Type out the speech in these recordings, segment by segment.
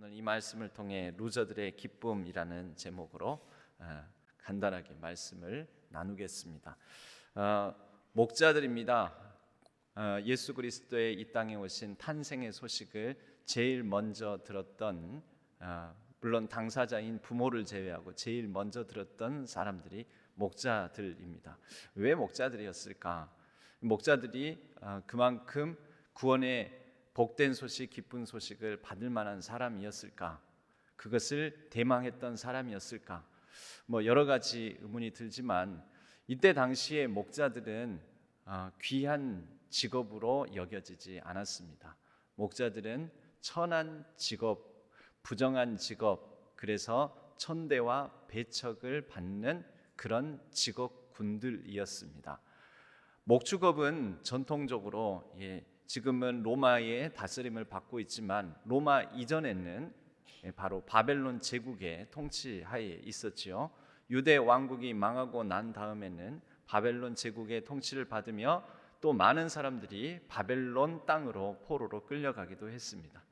오늘 이 말씀을 통해 루저들의 기쁨이라는 제목으로 간단하게 말씀을 나누겠습니다. 목자들입니다. 예수 그리스도의 이 땅에 오신 탄생의 소식을 제일 먼저 들었던, 물론 당사자인 부모를 제외하고 제일 먼저 들었던 사람들이 목자들입니다. 왜 목자들이었을까? 목자들이 그만큼 구원의 복된 소식, 기쁜 소식을 받을 만한 사람이었을까? 그것을 대망했던 사람이었을까? 여러 가지 의문이 들지만 이때 당시에 목자들은 귀한 직업으로 여겨지지 않았습니다. 목자들은 천한 직업, 부정한 직업, 그래서 천대와 배척을 받는 그런 직업군들이었습니다. 목축업은 전통적으로 지금은 로마의 다스림을 받고 있지만 로마 이전에는 바로 바벨론 제국의 통치하에 있었지요. 유대 왕국이 망하고 난 다음에는 바벨론 제국의 통치를 받으며 또 많은 사람들이 바벨론 땅으로 포로로 끌려가기도 했습니다.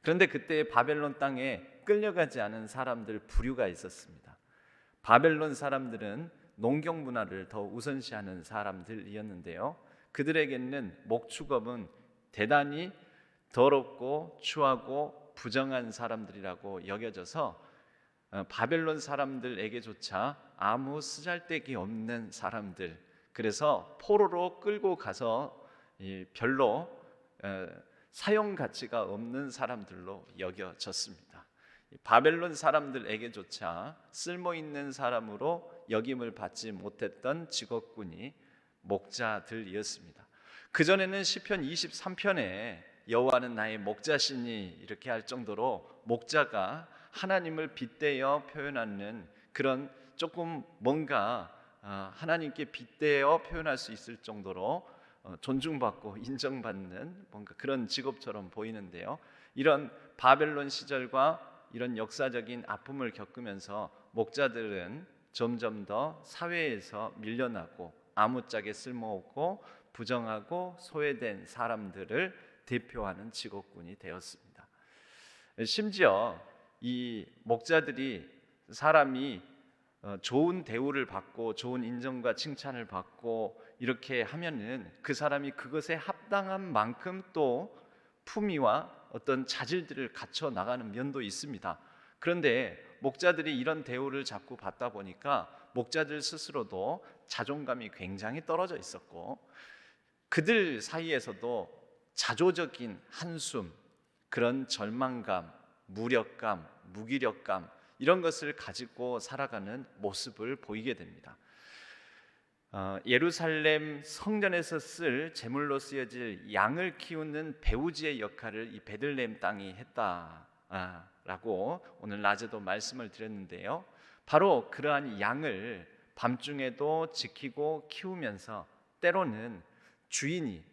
그런데 그때 바벨론 땅에 끌려가지 않은 사람들 부류가 있었습니다. 바벨론 사람들은 농경 문화를 더 우선시하는 사람들이었는데요. 그들에게는 목축업은 대단히 더럽고 추하고 부정한 사람들이라고 여겨져서 바벨론 사람들에게조차 아무 쓰잘데기 없는 사람들, 그래서 포로로 끌고 가서 별로 사용 가치가 없는 사람들로 여겨졌습니다. 바벨론 사람들에게조차 쓸모 있는 사람으로 여김을 받지 못했던 직업군이 목자들이었습니다. 그전에는 시편 23편에 여호와는 나의 목자시니 이렇게 할 정도로 목자가 하나님을 빗대어 표현하는 그런 조금 뭔가 하나님께 빗대어 표현할 수 있을 정도로 존중받고 인정받는 뭔가 그런 직업처럼 보이는데요. 이런 바벨론 시절과 이런 역사적인 아픔을 겪으면서 목자들은 점점 더 사회에서 밀려나고 아무짝에 쓸모없고 부정하고 소외된 사람들을 대표하는 직업군이 되었습니다. 심지어 이 목자들이 사람이 좋은 대우를 받고 좋은 인정과 칭찬을 받고 이렇게 하면은 그 사람이 그것에 합당한 만큼 또 품위와 어떤 자질들을 갖춰 나가는 면도 있습니다. 그런데 목자들이 이런 대우를 자꾸 받다 보니까 목자들 스스로도 자존감이 굉장히 떨어져 있었고 그들 사이에서도 자조적인 한숨, 그런 절망감, 무력감, 무기력감 이런 것을 가지고 살아가는 모습을 보이게 됩니다. 예루살렘 성전에서 쓸 제물로 쓰여질 양을 키우는 배우지의 역할을 이 베들레헴 땅이 했다라고 오늘 낮에도 말씀을 드렸는데요. 바로 그러한 양을 밤중에도 지키고 키우면서 때로는 주인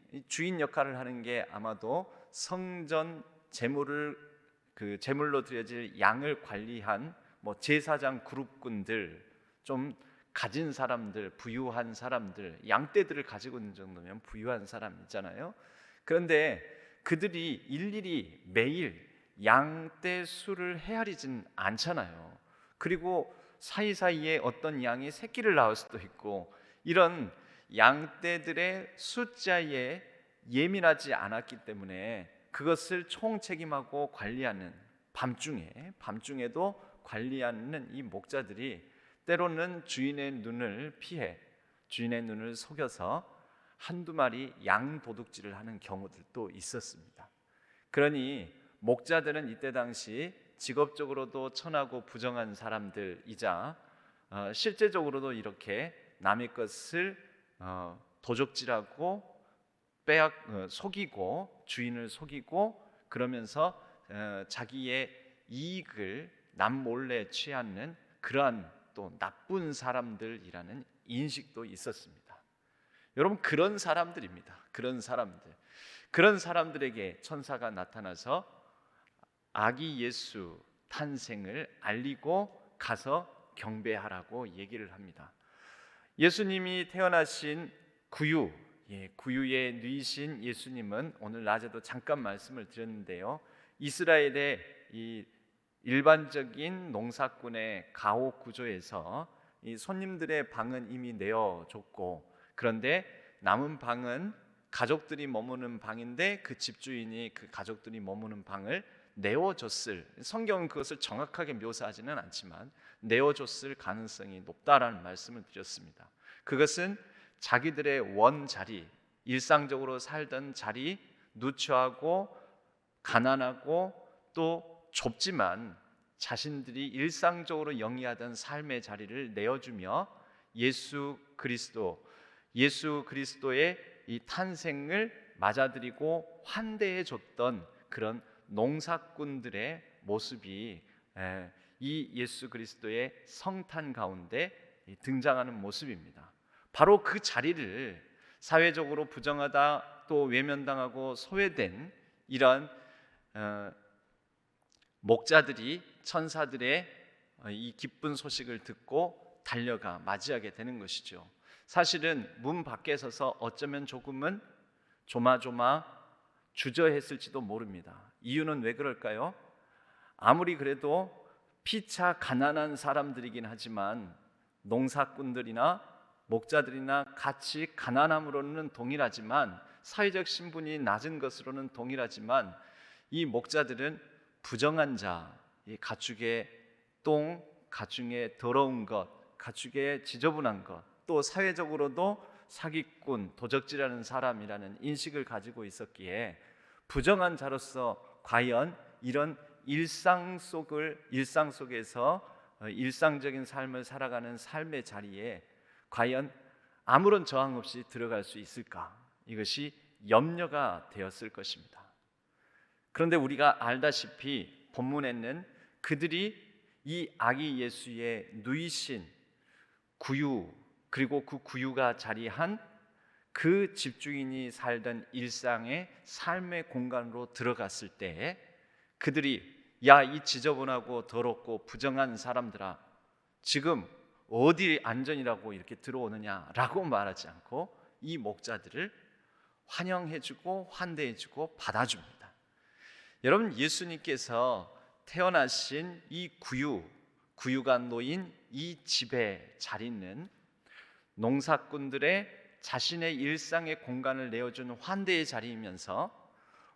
역할을 하는 게 아마도 성전 제물로 드려질 양을 관리한 제사장 그룹군들, 좀 가진 사람들, 부유한 사람들, 양떼들을 가지고 있는 정도면 부유한 사람 있잖아요. 그런데 그들이 일일이 매일 양떼 수를 헤아리진 않잖아요. 그리고 사이사이에 어떤 양이 새끼를 낳을 수도 있고 이런 양떼들의 숫자에 예민하지 않았기 때문에 그것을 총책임하고 관리하는 밤중에도 관리하는 이 목자들이 때로는 주인의 눈을 피해 주인의 눈을 속여서 한두 마리 양 도둑질을 하는 경우들도 있었습니다. 그러니 목자들은 이때 당시 직업적으로도 천하고 부정한 사람들이자 실제적으로도 이렇게 남의 것을 도적질하고 속이고 주인을 속이고 그러면서 자기의 이익을 남몰래 취하는 그러한 또 나쁜 사람들이라는 인식도 있었습니다. 여러분, 그런 사람들입니다. 그런 사람들에게 천사가 나타나서 아기 예수 탄생을 알리고 가서 경배하라고 얘기를 합니다. 예수님이 태어나신 구유의 누이신 예수님은 오늘 낮에도 잠깐 말씀을 드렸는데요. 이스라엘의 이 일반적인 농사꾼의 가옥 구조에서 이 손님들의 방은 이미 내어줬고, 그런데 남은 방은 가족들이 머무는 방인데 그 집주인이 그 가족들이 머무는 방을 내어줬을, 성경은 그것을 정확하게 묘사하지는 않지만 내어줬을 가능성이 높다라는 말씀을 드렸습니다. 그것은 자기들의 원자리, 일상적으로 살던 자리, 누추하고 가난하고 또 좁지만 자신들이 일상적으로 영위하던 삶의 자리를 내어주며 예수 그리스도의 이 탄생을 맞아들이고 환대해 줬던 그런 농사꾼들의 모습이 이 예수 그리스도의 성탄 가운데 등장하는 모습입니다. 바로 그 자리를 사회적으로 부정하다 또 외면당하고 소외된 이런 목자들이 천사들의 이 기쁜 소식을 듣고 달려가 맞이하게 되는 것이죠. 사실은 문 밖에 서서 어쩌면 조금은 조마조마 주저했을지도 모릅니다. 이유는 왜 그럴까요? 아무리 그래도 피차 가난한 사람들이긴 하지만 농사꾼들이나 목자들이나 같이 가난함으로는 동일하지만, 사회적 신분이 낮은 것으로는 동일하지만, 이 목자들은 부정한 자, 이 가축의 똥, 가축의 더러운 것, 가축의 지저분한 것, 또 사회적으로도 사기꾼, 도적질하는 사람이라는 인식을 가지고 있었기에 부정한 자로서 과연 이런 일상 속에서 일상적인 삶을 살아가는 삶의 자리에 과연 아무런 저항 없이 들어갈 수 있을까? 이것이 염려가 되었을 것입니다. 그런데 우리가 알다시피 본문에는 그들이 이 아기 예수의 누이신 구유, 그리고 그 구유가 자리한 그 집주인이 살던 일상의 삶의 공간으로 들어갔을 때 그들이 야, 이 지저분하고 더럽고 부정한 사람들아, 지금 어디 안전이라고 이렇게 들어오느냐라고 말하지 않고 이 목자들을 환영해주고 환대해주고 받아줍니다. 여러분, 예수님께서 태어나신 이 구유가 놓인 이 집의 자리는 농사꾼들의 자신의 일상의 공간을 내어준 환대의 자리이면서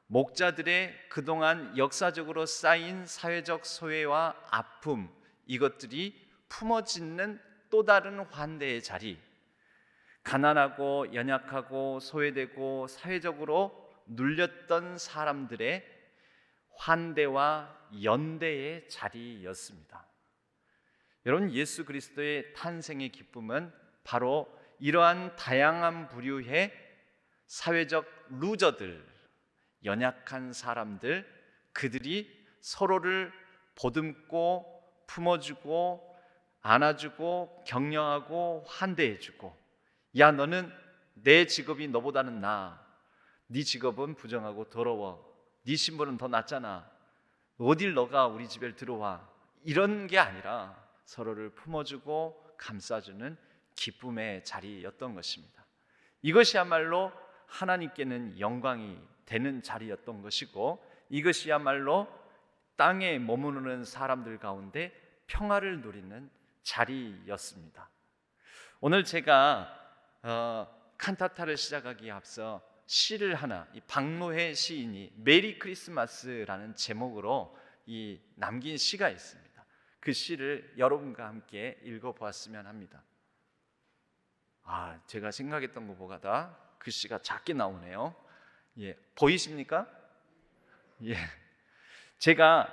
목자들의 그동안 역사적으로 쌓인 사회적 소외와 아픔, 이것들이 품어짓는 또 다른 환대의 자리, 가난하고 연약하고 소외되고 사회적으로 눌렸던 사람들의 환대와 연대의 자리였습니다. 여러분, 예수 그리스도의 탄생의 기쁨은 바로 이러한 다양한 부류의 사회적 루저들, 연약한 사람들, 그들이 서로를 보듬고 품어주고 안아주고 격려하고 환대해주고, 야, 너는 내 직업이 너보다는 나아, 네 직업은 부정하고 더러워, 네 신분은 더 낫잖아, 어딜 너가 우리 집에 들어와, 이런 게 아니라 서로를 품어주고 감싸주는 기쁨의 자리였던 것입니다. 이것이야말로 하나님께는 영광이 되는 자리였던 것이고, 이것이야말로 땅에 머무르는 사람들 가운데 평화를 누리는 자리였습니다. 오늘 제가 칸타타를 시작하기에 앞서 시를 하나, 이 박노해 시인이 메리 크리스마스라는 제목으로 이 남긴 시가 있습니다. 그 시를 여러분과 함께 읽어보았으면 합니다. 제가 생각했던 것보다 그 시가 작게 나오네요. 보이십니까? 제가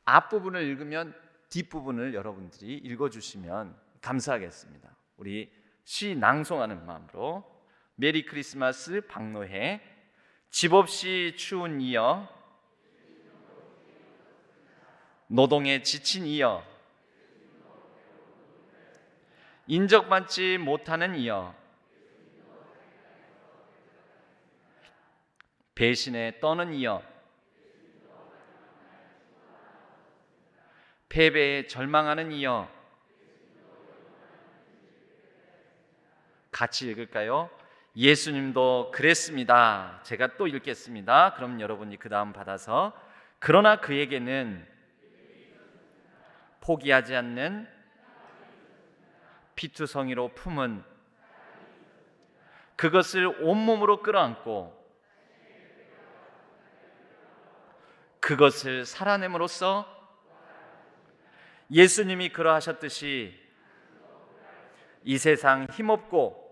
앞부분을 읽으면 뒷부분을 여러분들이 읽어주시면 감사하겠습니다. 우리 시 낭송하는 마음으로 메리 크리스마스 박노해. 집 없이 추운 이여, 노동에 지친 이여, 인정받지 못하는 이여, 배신에 떠는 이여, 패배에 절망하는 이여. 같이 읽을까요? 예수님도 그랬습니다. 제가 또 읽겠습니다. 그럼 여러분이 그 다음 받아서, 그러나 그에게는 포기하지 않는 피투성이로 품은 그것을 온몸으로 끌어안고 그것을 살아냄으로써 예수님이 그러하셨듯이 이 세상 힘없고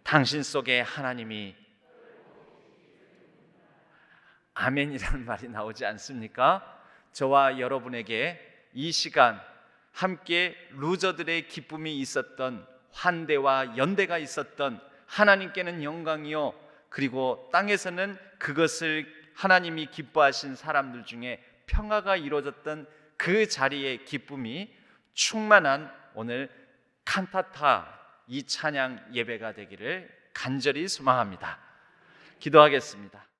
당신 속에 하나님이 아멘이라는 말이 나오지 않습니까? 저와 여러분에게 이 시간 함께 루저들의 기쁨이 있었던, 환대와 연대가 있었던, 하나님께는 영광이요 그리고 땅에서는 그것을 하나님이 기뻐하신 사람들 중에 평화가 이루어졌던 그 자리의 기쁨이 충만한 오늘 칸타타 이 찬양 예배가 되기를 간절히 소망합니다. 기도하겠습니다.